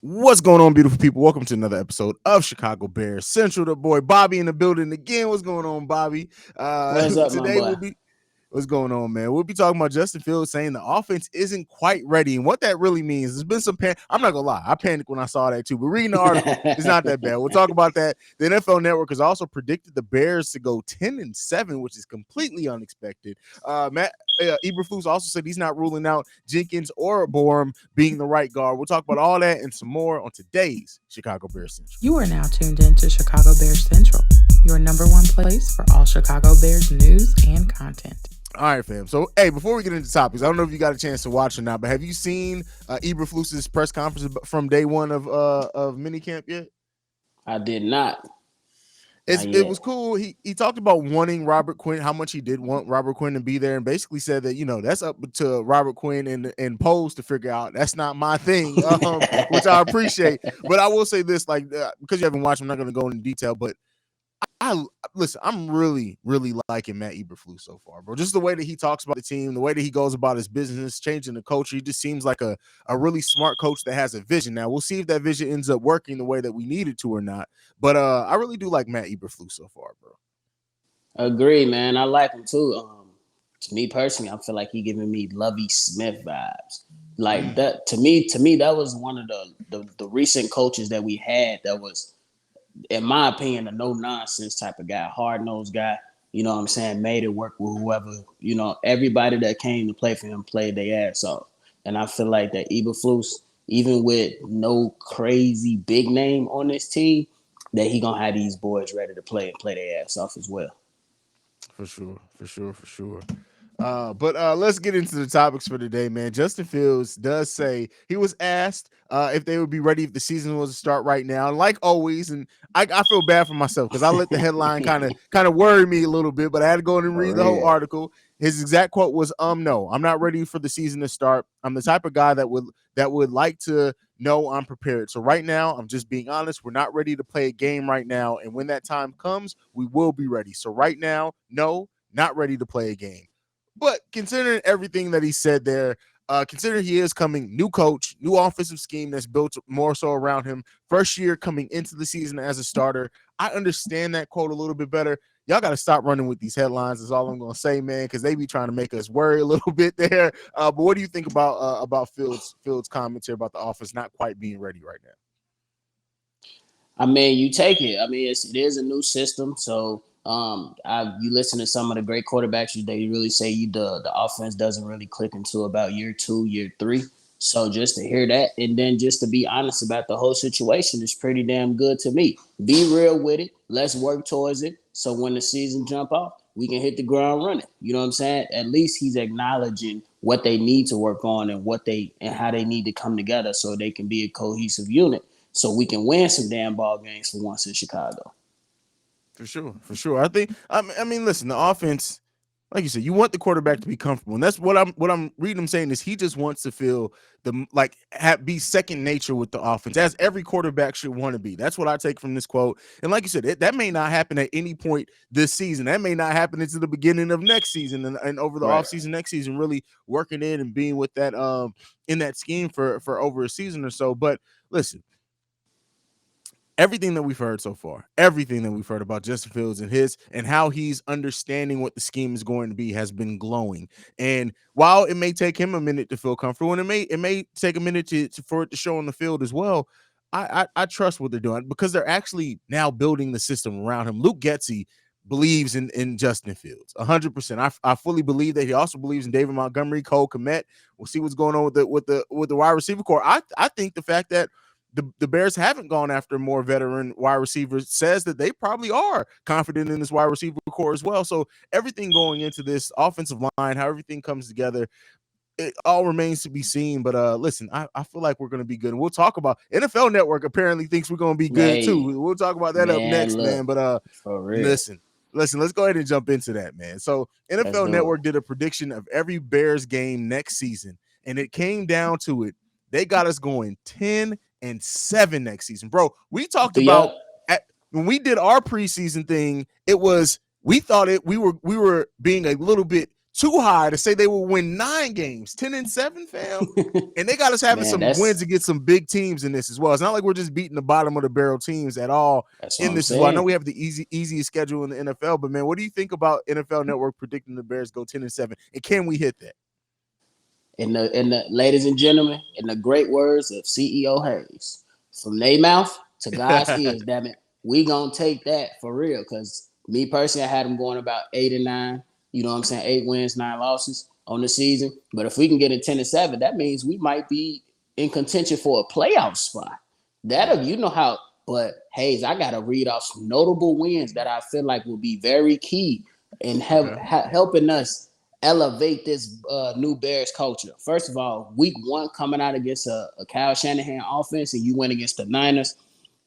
What's going on, beautiful people? Welcome to another episode of Chicago Bears Central. The boy Bobby in the building again. What's going on, Bobby? What's up, my Today boy? we'll be What's going on, man? We'll be talking about Justin Fields saying the offense isn't quite ready. And what that really means, there's been some panic. I'm not going to lie. I panicked when I saw that too. But reading the article, it's not that bad. We'll talk about that. The NFL Network has also predicted the Bears to go 10-7, which is completely unexpected. Matt Eberflus also said he's not ruling out Jenkins or Borum being the right guard. We'll talk about all that and some more on today's Chicago Bears Central. You are now tuned in to Chicago Bears Central, your number one place for all Chicago Bears news and content. All right, fam. So, hey, before we get into topics, I don't know if you got a chance to watch or not, but have you seen Eberflus's press conference from day one of minicamp yet? I did not. It was cool. He talked about wanting Robert Quinn, how much he did want Robert Quinn to be there, and basically said that that's up to Robert Quinn and Poles to figure out. That's not my thing, which I appreciate. But I will say this, because you haven't watched, I'm not going to go into detail, but listen, I'm really liking Matt Eberflus so far, bro. Just the way that he talks about the team, the way that he goes about his business, changing the culture. He just seems like a really smart coach that has a vision. Now we'll see if that vision ends up working the way that we need it to or not. But I really do like Matt Eberflus so far, bro. Agree, man. I like him too. To me personally, I feel like he giving me Lovey Smith vibes. Like that to me, that was one of the recent coaches that we had that was, in my opinion, a no-nonsense type of guy, hard-nosed guy, you know what I'm saying, made it work with whoever, everybody that came to play for him played their ass off. And I feel like that Eberflus, even with no crazy big name on this team, that he going to have these boys ready to play and play their ass off as well. For sure. But let's get into the topics for today, man. Justin Fields does say he was asked if they would be ready if the season was to start right now. And like always, and I feel bad for myself because I let the headline kind of worry me a little bit, but I had to go in and read the whole article. His exact quote was, no, I'm not ready for the season to start. I'm the type of guy that would like to know I'm prepared. So right now, I'm just being honest. We're not ready to play a game right now. And when that time comes, we will be ready. So right now, no, not ready to play a game. But considering everything that he said there, considering he is coming, new coach, new offensive scheme that's built more so around him, first year coming into the season as a starter, I understand that quote a little bit better. Y'all got to stop running with these headlines is all I'm going to say, man, because they be trying to make us worry a little bit there. But what do you think about Fields' comments here about the offense not quite being ready right now? I mean, you take it. I mean, it is a new system, so you listen to some of the great quarterbacks, they really say the offense doesn't really click into about year 2, year 3. So just to hear that, and then just to be honest about the whole situation is pretty damn good to me. Be real with it. Let's work towards it. So when the season jump off, we can hit the ground running. You know what I'm saying? At least he's acknowledging what they need to work on and how they need to come together so they can be a cohesive unit. So we can win some damn ball games for once in Chicago. For sure. I mean, listen, the offense, like you said, you want the quarterback to be comfortable, and that's what I'm reading him saying is he just wants to feel be second nature with the offense, as every quarterback should want to be. That's what I take from this quote. And like you said, that may not happen at any point this season. That may not happen until the beginning of next season and over the offseason next season, really working in and being with that in that scheme for over a season or so. But listen. Everything that we've heard so far, everything that we've heard about Justin Fields and how he's understanding what the scheme is going to be has been glowing. And while it may take him a minute to feel comfortable, and it may take a minute for it to show on the field as well, I trust what they're doing because they're actually now building the system around him. Luke Getsy believes in Justin Fields 100%. I fully believe that. He also believes in David Montgomery, Cole Kmet. We'll see what's going on with the wide receiver core. I think the fact that the Bears haven't gone after more veteran wide receivers says that they probably are confident in this wide receiver core as well. So everything going into this offensive line, how everything comes together, it all remains to be seen. But listen, I feel like we're going to be good. And we'll talk about NFL Network apparently thinks we're going to be good too. We'll talk about that up next, man. But listen, let's go ahead and jump into that, man. So NFL Network did a prediction of every Bears game next season, and it came down to it. They got us going 10-7 next season, bro. We talked about when we did our preseason thing. It was we thought we were being a little bit too high to say they will win 9 games, 10-7, fam. And they got us having Man, some wins against some big teams in this as well. It's not like we're just beating the bottom of the barrel teams at all that's what in I'm this as well. I know saying. we have the easiest schedule in the NFL, but man, what do you think about NFL Network predicting the Bears go 10-7? And can we hit that? In the ladies and gentlemen, in the great words of CEO Haize, from their mouth to God's ears, damn it, we gonna take that for real. Cause me personally, I had them going about 8-9. You know what I'm saying? 8 wins, 9 losses on the season. But if we can get a 10-7, that means we might be in contention for a playoff spot. That'll you know how. But Hayes, I gotta read off some notable wins that I feel like will be very key in Okay. helping us elevate this new Bears culture. First of all, week 1 coming out against a Kyle Shanahan offense, and you went against the Niners.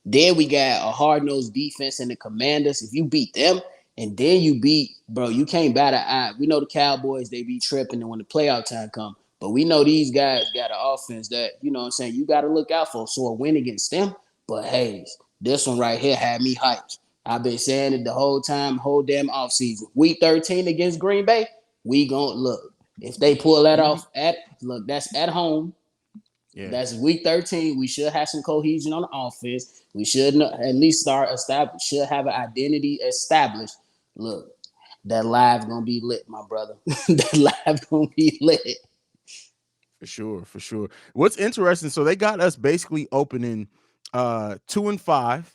Then we got a hard-nosed defense in the Commanders. If you beat them, and then you beat, bro, you can't bat an eye. We know the Cowboys, they be tripping, and when the playoff time come, but we know these guys got an offense that, you know what I'm saying, you got to look out for. So a win against them, but hey, this one right here had me hyped. I've been saying it the whole time, whole damn offseason. Week 13 against Green Bay, we gonna look. If they pull that off that's at home. Yeah. That's week 13. We should have some cohesion on the offense. We should at least should have an identity established. Look, that live gonna be lit, my brother. That live gonna be lit. For sure. What's interesting, so they got us basically opening 2-5,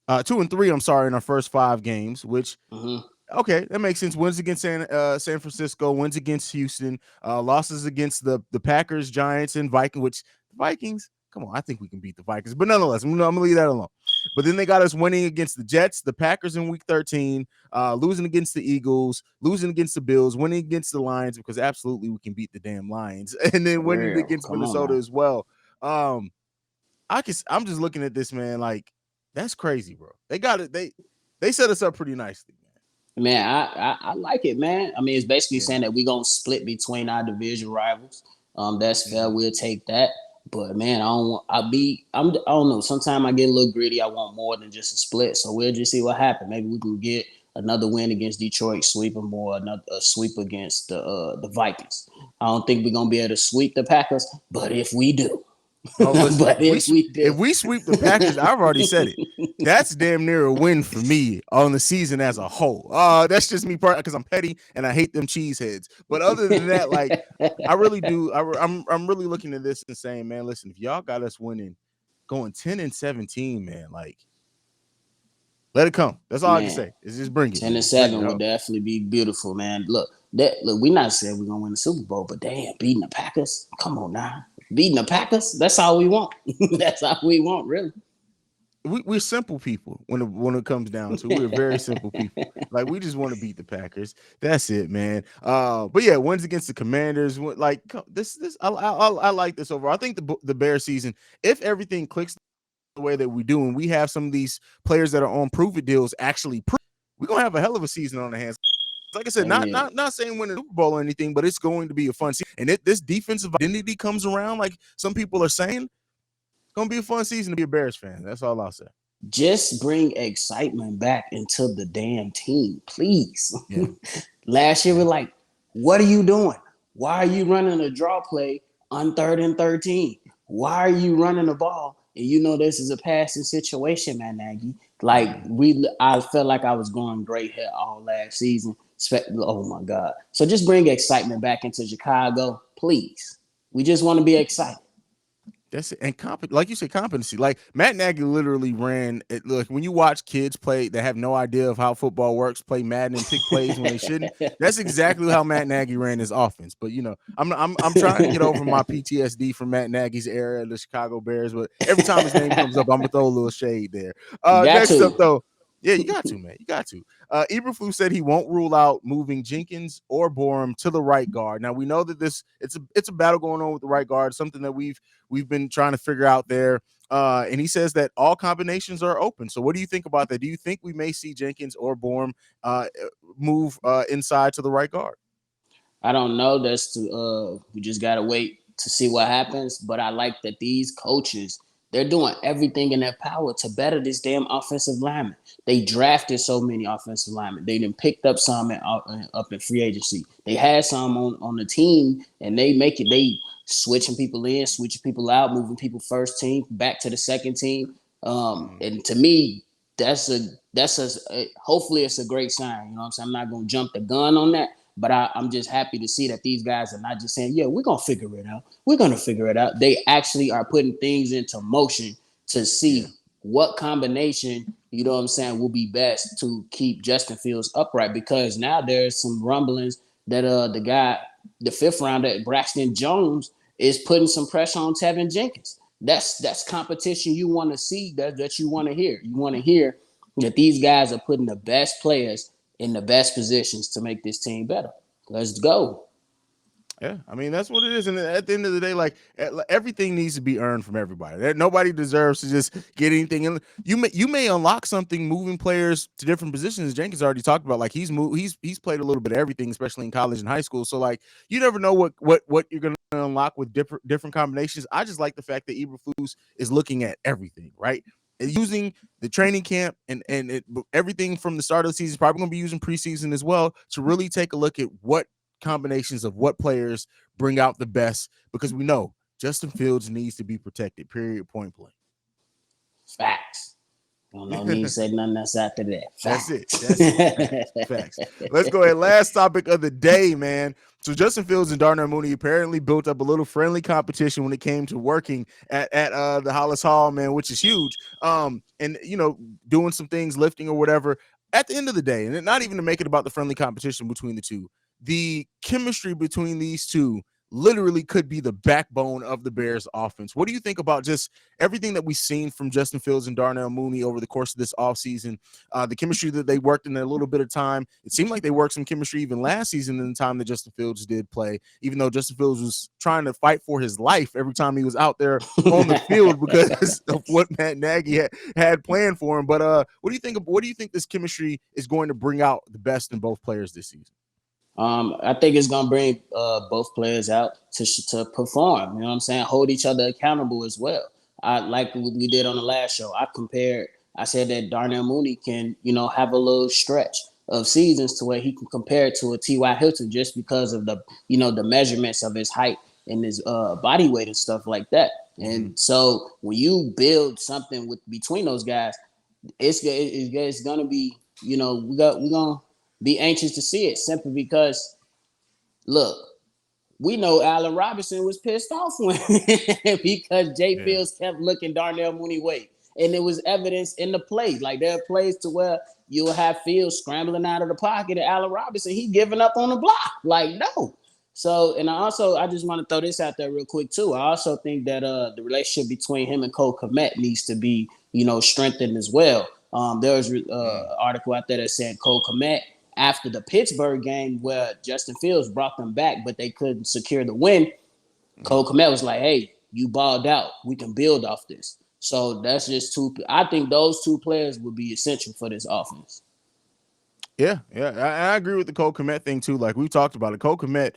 2-3, I'm sorry, in our first 5 games, which okay, that makes sense. Wins against San Francisco, wins against Houston, losses against the Packers, Giants, and Vikings. Which Vikings, come on, I think we can beat the Vikings, but nonetheless, I'm gonna leave that alone. But then they got us winning against the Jets, the Packers in week 13, losing against the Eagles, losing against the Bills, winning against the Lions, because absolutely we can beat the damn Lions, and then winning Real. against Come on Minnesota now. as well. I'm just looking at this, man, like that's crazy, bro. They got it. They set us up pretty nicely. Man, I like it, man. I mean, it's basically Yeah. saying that we're gonna split between our division rivals. That's fair. We'll take that. But man, I don't know. Sometimes I get a little greedy. I want more than just a split. So we'll just see what happens. Maybe we can get another win against Detroit, sweep them, or another a sweep against the Vikings. I don't think we're gonna be able to sweep the Packers, but if we do, Oh, listen, but if we do, if we sweep the Packers, I've already said it. That's damn near a win for me on the season as a whole. That's just me because I'm petty and I hate them cheeseheads. But other than that, like I really do. I'm really looking at this and saying, man, listen, if y'all got us winning, going 10-17, man, like let it come. That's all I can man, say. Is just bring it, ten and man. Bring it seven would up. definitely be beautiful, man. Look, we're not saying we're gonna win the Super Bowl, but damn, beating the Packers, come on now, beating the Packers, that's all we want. That's all we want, really. We're simple people when it comes down to we're very simple people. Like we just want to beat the Packers. That's it, man. But yeah, wins against the Commanders. Like this, I like this overall. I think the Bear season, if everything clicks the way that we do, and we have some of these players that are on prove it deals actually, we're gonna have a hell of a season on the hands. Like I said, Oh yeah. not saying win a Super Bowl or anything, but it's going to be a fun season. And this defensive identity comes around, like some people are saying. Gonna be a fun season to be a Bears fan. That's all I'll say. Just bring excitement back into the damn team, please. Yeah. Last year, we're like, what are you doing? Why are you running a draw play on 3rd and 13? Why are you running the ball? And you know this is a passing situation, man, Nagy. Like I felt like I was going great here all last season. Oh my God! So just bring excitement back into Chicago, please. We just want to be excited. That's it. And like you said, competency. Like Matt Nagy literally ran it. Look, when you watch kids play that have no idea of how football works, play Madden and pick plays when they shouldn't. That's exactly how Matt Nagy ran his offense. But you know, I'm trying to get over my PTSD from Matt Nagy's era of the Chicago Bears. But every time his name comes up, I'm gonna throw a little shade there. You got Next up to. though. Yeah, you got to, man. You got to. Eberflus said he won't rule out moving Jenkins or Borum to the right guard. Now we know that it's a battle going on with the right guard, something that we've been trying to figure out there. And he says that all combinations are open. So what do you think about that? Do you think we may see Jenkins or Borum move inside to the right guard? I don't know. We just gotta wait to see what happens. But I like that these coaches They're doing everything in their power to better this damn offensive lineman. They drafted so many offensive linemen. They done picked up some up in free agency. They had some on the team, and they switching people in, switching people out, moving people first team back to the second team. And to me, that's a hopefully it's a great sign. You know what I'm saying? I'm not gonna jump the gun on that, but I'm just happy to see that these guys are not just saying, yeah, we're gonna figure it out. We're gonna figure it out. They actually are putting things into motion to see what combination, you know what I'm saying, will be best to keep Justin Fields upright, because now there's some rumblings that the fifth rounder, Braxton Jones, is putting some pressure on Tevin Jenkins. That's competition you want to see, that you want to hear. You want to hear that these guys are putting the best players in the best positions to make this team better. Let's go. Yeah, I mean that's what it is, and at the end of the day, like everything needs to be earned from everybody. Nobody deserves to just get anything. And you may unlock something moving players to different positions. Jenkins already talked about, like he's played a little bit of everything, especially in college and high school. So like you never know what you're gonna unlock with different combinations. I just like the fact that Eberflus is looking at everything, right? And using the training camp and everything from the start of the season, probably going to be using preseason as well to really take a look at what combinations of what players bring out the best, because we know Justin Fields needs to be protected, period, point blank. Facts. Don't no need to say nothing else after that. Facts. That's it. Facts. Let's go ahead. Last topic of the day, man. So Justin Fields and Darnell Mooney apparently built up a little friendly competition when it came to working at the Hollis Hall, man, which is huge. And doing some things, lifting or whatever. At the end of the day, and not even to make it about the friendly competition between the two, the chemistry between these two literally could be the backbone of the Bears offense. What do you think about just everything that we've seen from Justin Fields and Darnell Mooney over the course of this offseason? The chemistry that they worked in a little bit of time. It seemed like they worked some chemistry even last season in the time that Justin Fields did play, even though Justin Fields was trying to fight for his life every time he was out there on the field because of what Matt Nagy had planned for him. But what do you think? What do you think this chemistry is going to bring out the best in both players this season? I think it's gonna bring both players out to perform. You know what I'm saying? Hold each other accountable as well. I like what we did on the last show. I said that Darnell Mooney can, have a little stretch of seasons to where he can compare it to a T.Y. Hilton just because of the measurements of his height and his body weight and stuff like that. And so when you build something between those guys, it's gonna be, we're gonna be anxious to see it, simply because, look, we know Allen Robinson was pissed off when because Jay Fields kept looking Darnell Mooney way. And it was evidence in the play. Like, there are plays to where you'll have Fields scrambling out of the pocket, and Allen Robinson, he giving up on the block. Like, no. So, and I just want to throw this out there real quick too. I also think that the relationship between him and Cole Kmet needs to be, strengthened as well. There was an article out there that said Cole Kmet, after the Pittsburgh game where Justin Fields brought them back, but they couldn't secure the win, Cole Kmet was like, hey, you balled out. We can build off this. So that's just two. I think those two players would be essential for this offense. Yeah. I agree with the Cole Kmet thing too. Like we talked about it, Cole Kmet,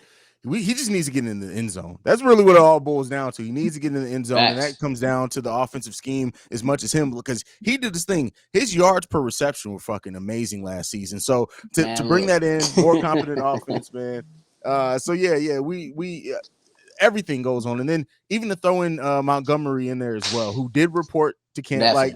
he just needs to get in the end zone. That's really what it all boils down to. He needs to get in the end zone, and that comes down to the offensive scheme as much as him, because he did this thing. His yards per reception were fucking amazing last season. So to bring that in, more competent offense, man. So we everything goes on, and then even to throw in Montgomery in there as well, who did report to camp. Definitely.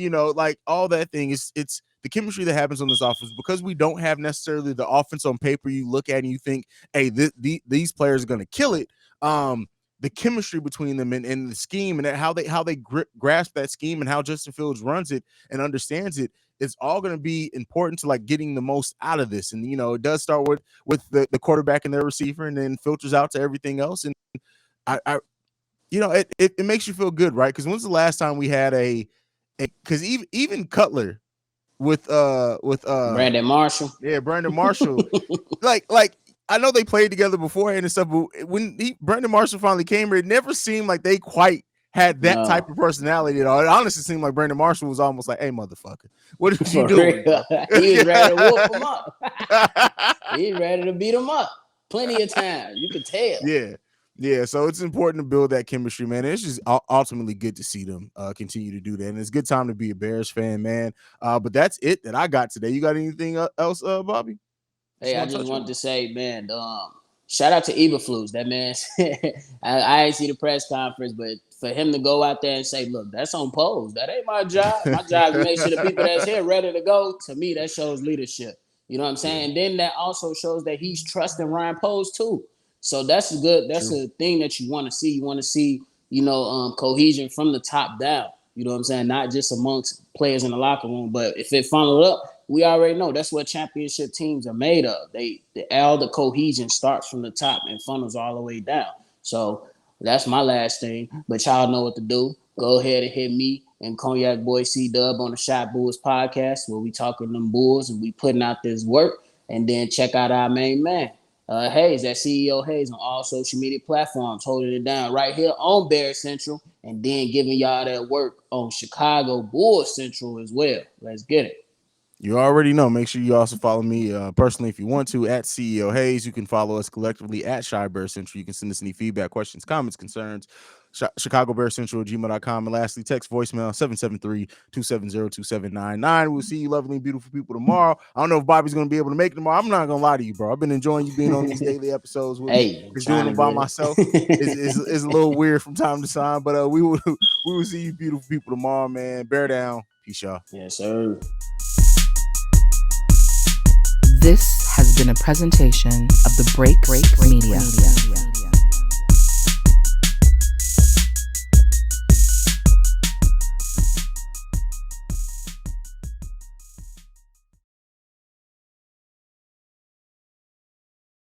Like all that thing it's the chemistry that happens on this offense, because we don't have necessarily the offense on paper you look at and you think, hey, these players are going to kill it. The chemistry between them and the scheme and how they grasp that scheme and how Justin Fields runs it and understands it, it's all going to be important to like getting the most out of this. And, it does start with the quarterback and their receiver, and then filters out to everything else. And it makes you feel good, right? Because when's the last time we had because even Cutler with Brandon Marshall. Yeah, Brandon Marshall. like I know they played together beforehand and stuff, but when Brandon Marshall finally came here, it never seemed like they quite had that type of personality at all. It honestly seemed like Brandon Marshall was almost like, hey, motherfucker, what are you doing? He was ready to whoop him up. He was ready to beat him up plenty of times. You could tell. Yeah, so it's important to build that chemistry, man. It's just ultimately good to see them continue to do that, and it's a good time to be a Bears fan, man. But that's it that I got today. You got anything else, Bobby? Just Hey, I want to just touch wanted on? to say, man, shout out to Eberflus. That man, I ain't see the press conference, but for him to go out there and say, "Look, that's on pose. That ain't my job. My job is to make sure the people that's here ready to go." To me, that shows leadership. You know what I'm Yeah, saying? And then that also shows that he's trusting Ryan Poles too. So that's good. That's true. a thing that you want to see. You want to see, cohesion from the top down. You know what I'm saying? Not just amongst players in the locker room, but if it funneled up, we already know that's what championship teams are made of. All the cohesion starts from the top and funnels all the way down. So that's my last thing. But y'all know what to do. Go ahead and hit me and Cognac Boy C Dub on the Shot Bulls podcast where we talking them Bulls and we putting out this work. And then check out our main man, Haize, that CEO Haize on all social media platforms, holding it down right here on Bear Central, and then giving y'all that work on Chicago Bulls Central as well. Let's get it. You already know. Make sure you also follow me personally if you want to at CEO Haize. You can follow us collectively at Shy Bear Central. You can send us any feedback, questions, comments, concerns. Chicago Bear Central at gmail.com. And lastly, text voicemail 773-270-2799. We'll see you lovely and beautiful people tomorrow. I don't know if Bobby's going to be able to make it tomorrow. I'm not going to lie to you, bro. I've been enjoying you being on these daily episodes with me. Hey, I'm Just doing trying them to by get myself it. is a little weird from time to time. But we will see you beautiful people tomorrow, man. Bear down. Peace, y'all. Yes, sir. This has been a presentation of the Break Media.